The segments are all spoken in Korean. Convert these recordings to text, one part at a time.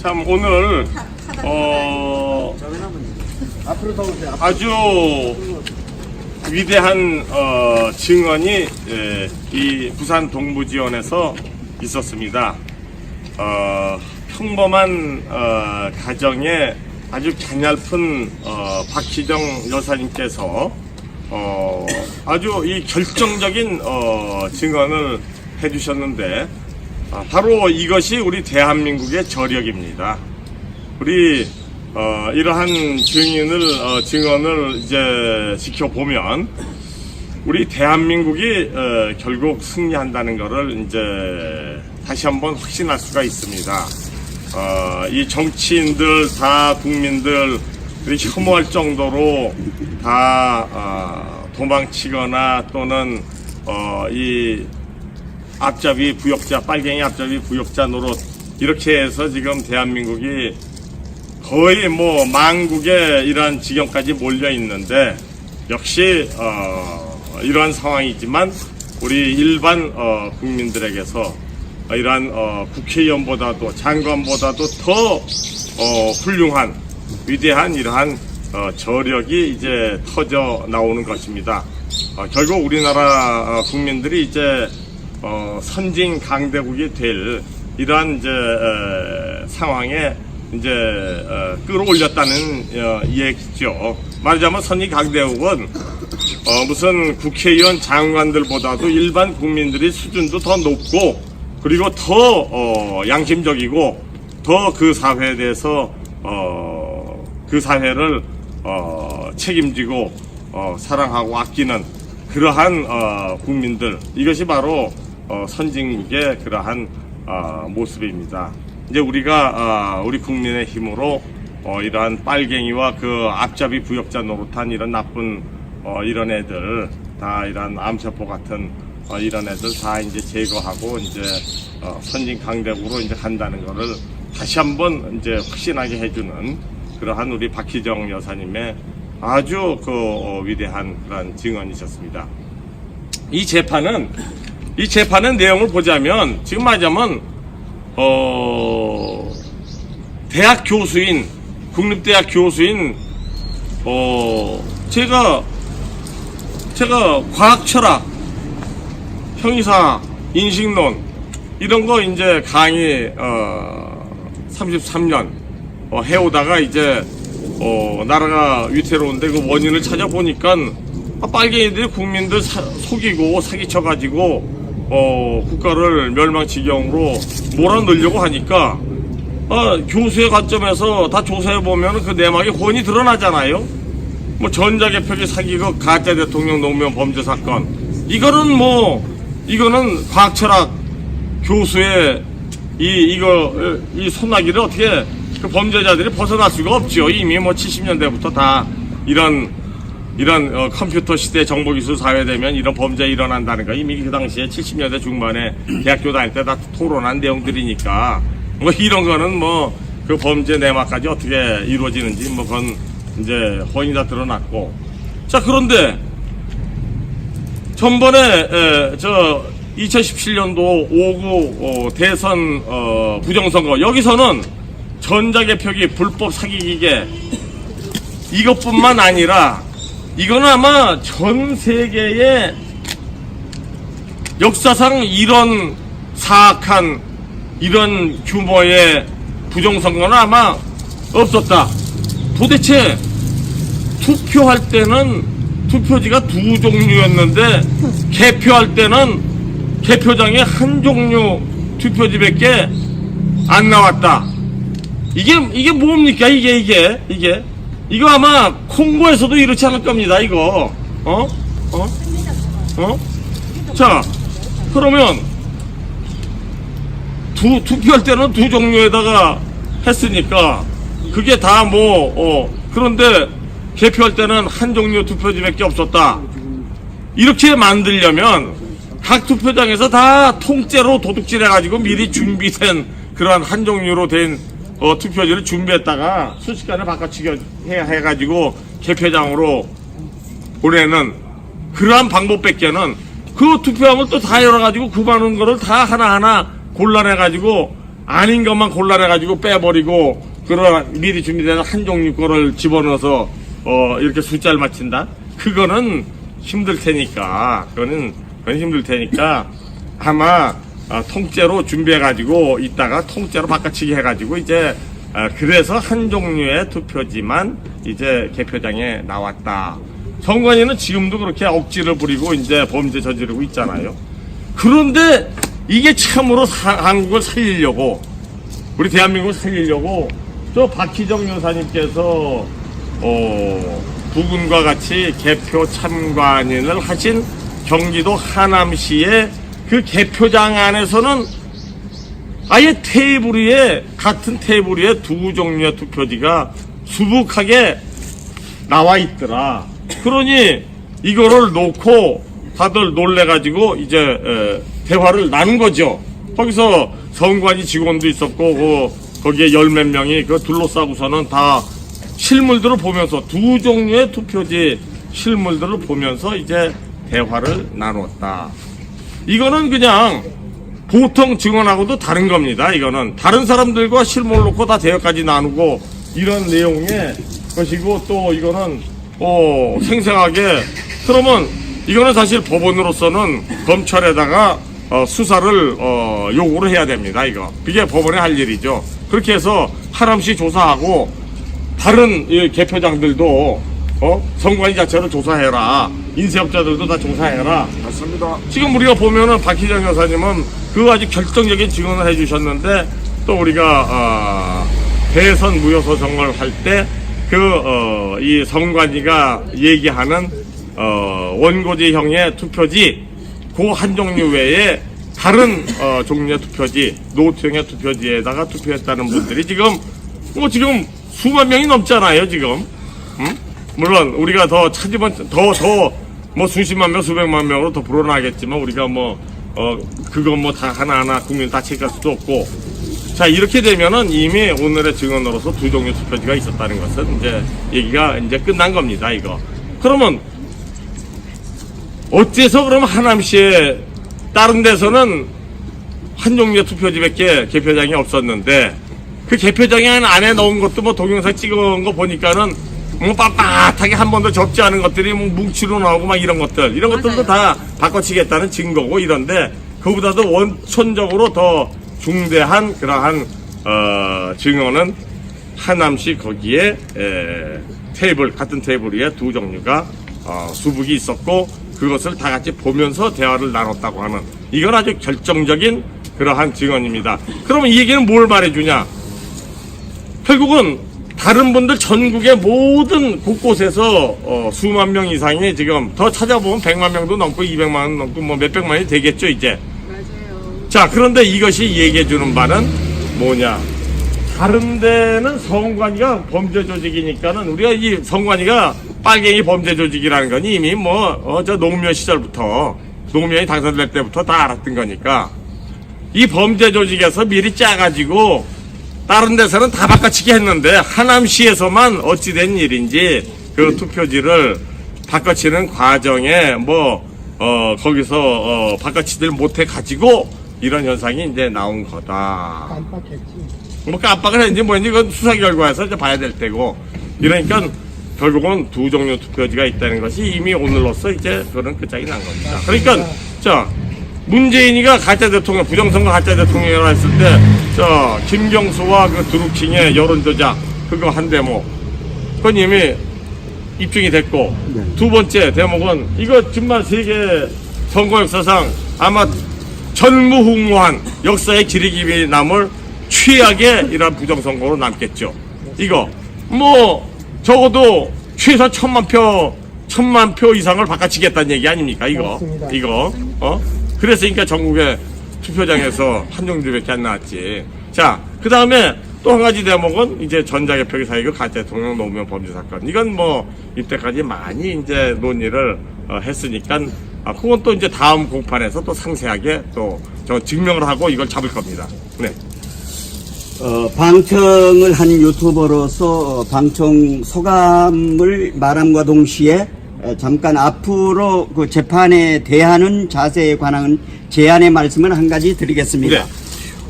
참 오늘 아주 위대한 증언이 이 부산 동부지원에서 있었습니다. 평범한 가정에 아주 가냘픈 박희정 여사님께서 아주 이 결정적인 증언을 해주셨는데 바로 이것이 우리 대한민국의 저력입니다. 우리 이러한 증언을 이제 지켜보면 우리 대한민국이 결국 승리한다는 것을 이제 다시 한번 확신할 수가 있습니다. 이 정치인들 다 국민들 혐오할 정도로 다 도망치거나 또는 이 앞잡이 부역자, 빨갱이 앞잡이 부역자 노릇 이렇게 해서 지금 대한민국이 거의 뭐 망국의 이러한 지경까지 몰려 있는데 역시 이러한 상황이지만 우리 일반 국민들에게서 이러한 국회의원보다도 장관보다도 더 훌륭한 위대한 이러한 저력이 이제 터져 나오는 것입니다. 결국 우리나라 국민들이 이제 선진 강대국이 될 이러한 이제 상황에 이제 끌어올렸다는 얘기죠. 말하자면 선진 강대국은 무슨 국회의원 장관들보다도 일반 국민들의 수준도 더 높고 그리고 더 양심적이고 더 그 사회에 대해서 그 사회를 책임지고 사랑하고 아끼는 그러한 국민들, 이것이 바로 선진국의 그러한 모습입니다. 이제 우리가 우리 국민의 힘으로 이러한 빨갱이와 그 앞잡이 부역자 노릇한 이런 나쁜 이런 애들 다 이런 암세포 같은 이런 애들 다 이제 제거하고 이제 선진 강대국으로 이제 간다는 것을 다시 한번 이제 확신하게 해주는 그러한 우리 박희정 여사님의 아주 위대한 그런 증언이셨습니다. 이 재판은 내용을 보자면 지금 말하자면 대학 교수인 국립대학 교수인 제가 과학철학 형이사 인식론 이런 거 이제 강의 33년 해오다가 이제 나라가 위태로운데 그 원인을 찾아보니까 빨갱이들이 국민들 속이고 사기쳐가지고 국가를 멸망지경으로 몰아넣으려고 하니까 교수의 관점에서 다 조사해보면 그 내막에 혼이 드러나잖아요. 뭐 전자개표기 사기극 가짜 대통령 노무현 범죄 사건 이거는 과학철학 교수의 이 소나기를 어떻게 그 범죄자들이 벗어날 수가 없죠. 이미 뭐 70년대부터 다 이런 컴퓨터 시대 정보기술 사회 되면 이런 범죄 일어난다는 거 이미 그 당시에 70년대 중반에 대학교 다닐 때 다 토론한 내용들이니까 뭐 이런 거는 뭐 그 범죄 내막까지 어떻게 이루어지는지 뭐 그건 이제 혼이 다 드러났고. 자, 그런데 전번에 2017년도 5구 대선 부정선거 여기서는 전자개표기 불법 사기기계 이것뿐만 아니라 이거는 아마 전 세계의 역사상 이런 사악한 이런 규모의 부정선거는 아마 없었다. 도대체 투표할 때는 투표지가 두 종류였는데 개표할 때는 개표장에 한 종류 투표지밖에 안 나왔다. 이게 뭡니까? 이거 아마 콩고에서도 이렇지 않을 겁니다. 이거 자, 그러면 투표할 때는 두 종류에다가 했으니까 그게 다 그런데 개표할 때는 한 종류 투표지밖에 없었다. 이렇게 만들려면 각 투표장에서 다 통째로 도둑질해가지고 미리 준비된 그러한 한 종류로 된 투표지를 준비했다가 순식간에 바꿔치기 해가지고 개표장으로 보내는 그러한 방법밖에는 그 투표함을 또 다 열어가지고 구하는 거를 다 하나하나 골라내가지고 아닌 것만 골라내가지고 빼버리고 그런 미리 준비된 한 종류 거를 집어넣어서 이렇게 숫자를 맞춘다? 그거는 힘들 테니까 그건 힘들 테니까 아마 통째로 준비해가지고 이따가 통째로 바꿔치기 해가지고 이제 그래서 한 종류의 투표지만 이제 개표장에 나왔다. 선관위는 지금도 그렇게 억지를 부리고 이제 범죄 저지르고 있잖아요. 그런데 이게 참으로 한국을 살리려고 우리 대한민국을 살리려고 저 박희정 여사님께서 부군과 같이 개표 참관인을 하신 경기도 하남시의 그 개표장 안에서는 아예 테이블 위에 같은 테이블 위에 두 종류의 투표지가 수북하게 나와 있더라. 그러니 이거를 놓고 다들 놀래가지고 이제 대화를 나눈 거죠. 거기서 선관위 직원도 있었고 거기에 열 몇 명이 그 둘러싸고서는 다 실물들을 보면서 두 종류의 투표지 실물들을 보면서 이제 대화를 나눴다. 이거는 그냥 보통 증언하고도 다른 겁니다. 이거는 다른 사람들과 실물 놓고 다 대화까지 나누고 이런 내용의 것이고 또 이거는 생생하게 그러면 이거는 사실 법원으로서는 검찰에다가 수사를 요구를 해야 됩니다. 이게 법원에 할 일이죠. 그렇게 해서 하남시 조사하고 다른 개표장들도 선관위 자체를 조사해라. 인쇄업자들도 다 조사해라. 맞습니다. 지금 우리가 보면은 박희정 여사님은 그 아주 결정적인 증언을 해주셨는데 또 우리가 대선 무효소송을 할 때 이 선관위가 얘기하는 원고지형의 투표지 그 한 종류 외에 다른 종류의 투표지 노트형의 투표지에다가 투표했다는 분들이 지금 수만 명이 넘잖아요 지금. 물론 우리가 더 찾으면 더 뭐 수십만 명 수백만 명으로 더 불어나겠지만 우리가 그건 다 하나하나 국민 다 체크할 수도 없고 자 이렇게 되면은 이미 오늘의 증언으로서 두 종류 투표지가 있었다는 것은 이제 얘기가 이제 끝난 겁니다. 그러면 어째서 그럼 하남시에 다른 데서는 한 종류의 투표지밖에 개표장이 없었는데 그 개표장에 안에 넣은 것도 동영상 찍어온 거 보니까는 빳빳하게 한 번도 접지 않은 것들이 뭉치로 나오고 막 이런 것들도 다 바꿔치겠다는 증거고 이런데 그보다도 원천적으로 더 중대한 그러한 증언은 하남시 거기에 같은 테이블 위에 두 종류가 수북이 있었고 그것을 다 같이 보면서 대화를 나눴다고 하는 이건 아주 결정적인 그러한 증언입니다. 그러면 이 얘기는 뭘 말해주냐? 결국은 다른 분들 전국의 모든 곳곳에서 수만 명 이상이 지금 더 찾아보면 100만 명도 넘고 200만 명 넘고 몇백만이 되겠죠 이제. 맞아요. 자 그런데 이것이 얘기해주는 바는 뭐냐? 다른 데는 선관위가 범죄 조직이니까는 우리가 이 선관위가 빨갱이 범죄 조직이라는 건 이미 저 노무현 시절부터 노무현이 당선될 때부터 다 알았던 거니까 이 범죄 조직에서 미리 짜가지고 다른 데서는 다 바꿔치기 했는데 하남시에서만 어찌된 일인지 그 투표지를 바꿔치는 과정에 거기서 바꿔치지를 못해 가지고 이런 현상이 이제 나온 거다. 깜빡했지. 깜빡을 했는지 뭐인지 그건 수사 결과에서 이제 봐야 될 때고 이러니까 결국은 두 종류 투표지가 있다는 것이 이미 오늘로써 이제 그런 끝장이 난 겁니다. 그러니까 자 문재인이가 가짜 대통령 부정선거 가짜 대통령이라고 했을 때 김경수와 그 드루킹의 여론조작 그거 한 대목 그건 이미 입증이 됐고 두 번째 대목은 이거 정말 세계 선거 역사상 아마 전무후무한 역사의 기리김이 남을 최악의 이런 부정선거로 남겠죠. 이거 적어도 최소 1,000만 표 이상을 바꿔치겠다는 얘기 아닙니까? 맞습니다. 그랬으니까 전국의 투표장에서 한 종류밖에 안 나왔지. 자, 그 다음에 또 한 가지 대목은 이제 전자개표기 사이고 가짜 대통령 노무현 범죄 사건. 이건 이때까지 많이 이제 논의를 했으니까 그건 또 이제 다음 공판에서 또 상세하게 또 증명을 하고 이걸 잡을 겁니다. 네. 방청을 한 유튜버로서 방청 소감을 말함과 동시에 잠깐 앞으로 그 재판에 대하는 자세에 관한 제안의 말씀을 한 가지 드리겠습니다. 네.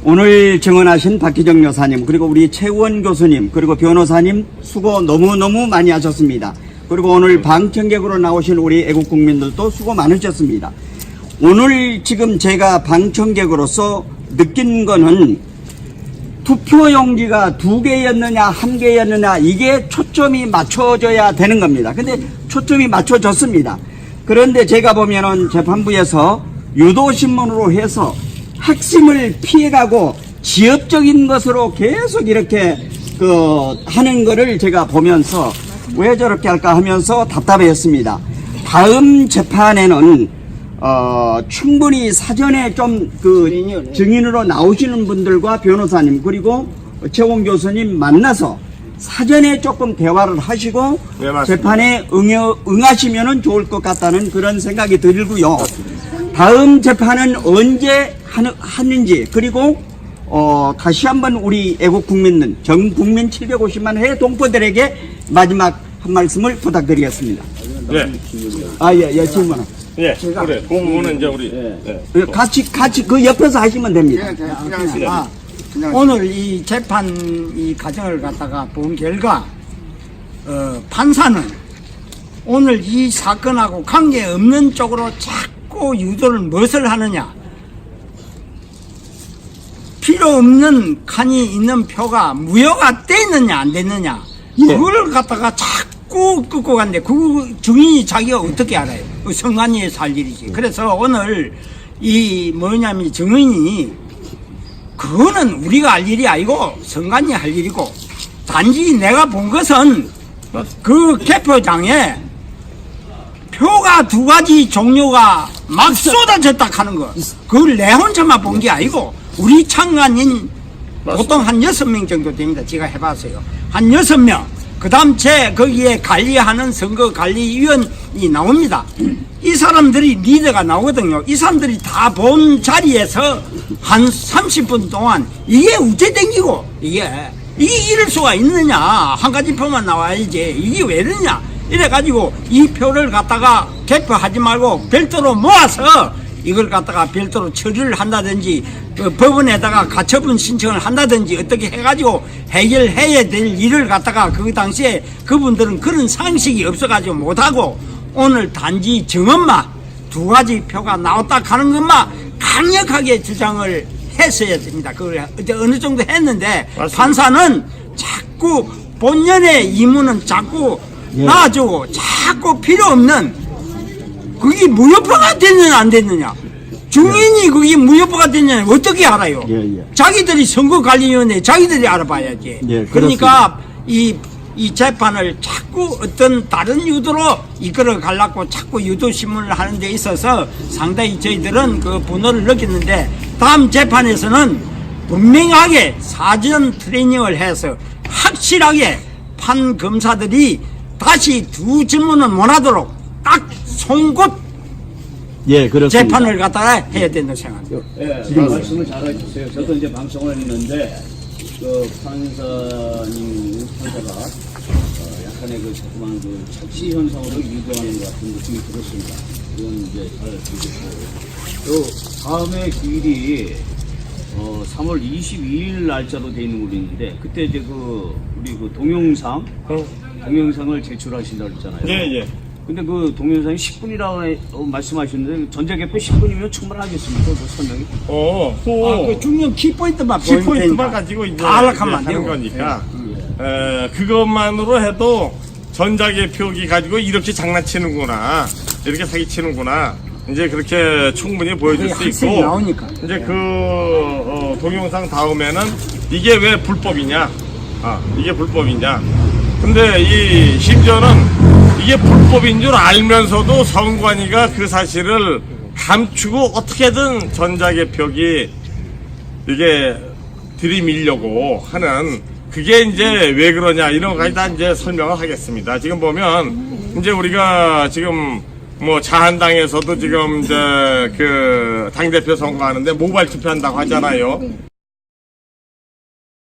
오늘 증언하신 박희정 여사님, 그리고 우리 최우원 교수님, 그리고 변호사님 수고 너무너무 많이 하셨습니다. 그리고 오늘 방청객으로 나오신 우리 애국 국민들도 수고 많으셨습니다. 오늘 지금 제가 방청객으로서 느낀 거는 투표용지가 2개였느냐 1개였느냐 이게 초점이 맞춰져야 되는 겁니다. 근데 초점이 맞춰졌습니다. 그런데 제가 보면은 재판부에서 유도신문으로 해서 핵심을 피해가고 지역적인 것으로 계속 이렇게 하는 거를 제가 보면서 왜 저렇게 할까 하면서 답답했습니다. 다음 재판에는 충분히 사전에 좀 증인으로 나오시는 분들과 변호사님 그리고 최원 교수님 만나서 사전에 조금 대화를 하시고 네, 맞습니다. 재판에 응하시면 좋을 것 같다는 그런 생각이 들고요. 다음 재판은 언제 하는지 그리고 다시 한번 우리 애국 국민들 전 국민 750만 해 동포들에게 마지막 한 말씀을 부탁드리겠습니다. 네. 예, 질문. 예, 그래. 그 부분은 이제 우리. 네. 같이 그 옆에서 하시면 됩니다. 오늘 이 재판 이 과정을 갖다가 본 결과 판사는 오늘 이 사건하고 관계없는 쪽으로 자꾸 유도를 무엇을 하느냐, 필요 없는 칸이 있는 표가 무효가 됐느냐 안 됐느냐 그걸 갖다가 자꾸 끌고 간대. 그 증인이 자기가 어떻게 알아요? 그 선관위에서 할 일이지. 그래서 오늘 이 뭐냐면 증인이 그거는 우리가 할 일이 아니고 선관위 할 일이고, 단지 내가 본 것은 그 개표장에 표가 2가지 종류가 막 쏟아졌다 하는 거, 그걸 내 혼자만 본 게 아니고 우리 참관인 보통 한 6명 정도 됩니다. 제가 해봤어요. 한 6명. 그 다음 거기에 관리하는 선거관리위원이 나옵니다. 이 사람들이 리더가 나오거든요. 이 사람들이 다 본 자리에서 한 30분 동안 이게 우째 땡기고 이게 이럴 수가 있느냐, 한 가지 표만 나와야지 이게 왜 이러냐 이래가지고 이 표를 갖다가 개표하지 말고 별도로 모아서 이걸 갖다가 별도로 처리를 한다든지 법원에다가 가처분 신청을 한다든지 어떻게 해가지고 해결해야 될 일을 갖다가 그 당시에 그분들은 그런 상식이 없어가지고 못하고 오늘 단지 증언만 2가지 표가 나왔다 하는 것만 강력하게 주장을 했어야 됩니다. 그걸 어느 정도 했는데 맞습니다. 판사는 자꾸 본연의 의무는 자꾸 놔주고 자꾸 필요 없는 그게 무효표가 됐느냐 안 됐느냐, 증인이 그게 무효표가 됐느냐 어떻게 알아요? 자기들이 선거관리위원회 자기들이 알아봐야지. 그러니까 이 재판을 자꾸 어떤 다른 유도로 이끌어 가려고 자꾸 유도신문을 하는 데 있어서 상당히 저희들은 그 분노를 느꼈는데, 다음 재판에서는 분명하게 사전 트레이닝을 해서 확실하게 판 검사들이 다시 2 질문은 못 하도록 딱 송곳 그렇습니다. 재판을 갖다가 해야 된다고 생각합니다. 말씀을 잘 해주세요. 저도 이제 방송을 했는데, 판사가 약간의 자꾸만 착시 현상으로 유도하는 것 같은 느낌이 들었습니다. 이건 이제 잘 들겠고. 다음에 기일이 3월 22일 날짜로 돼 있는 걸로 있는데, 그때 이제 우리 동영상을 제출하신다고 했잖아요. 예. 근데 그 동영상이 10분이라고 말씀하셨는데, 전자개표 10분이면 충분하겠습니까? 그 설명이? 그 중요한 키포인트만 키포인트만 가지고 이제 다 하락하면 안 하는 되고. 거니까. 그것만으로 해도 전자개표기 가지고 이렇게 장난치는구나, 이렇게 사기치는구나, 이제 그렇게 충분히 보여줄 수 학생이 있고, 나오니까. 이제 동영상 다음에는 이게 왜 불법이냐, 이게 불법이냐. 근데 심지어는 이게 불법인 줄 알면서도 선관위가 그 사실을 감추고 어떻게든 전자개표기 이게 들이밀려고 하는, 그게 이제 왜 그러냐 이런 것까지 다 이제 설명을 하겠습니다. 지금 보면 이제 우리가 지금 뭐 자한당에서도 지금 이제 그 당대표 선거하는데 모바일 투표한다고 하잖아요.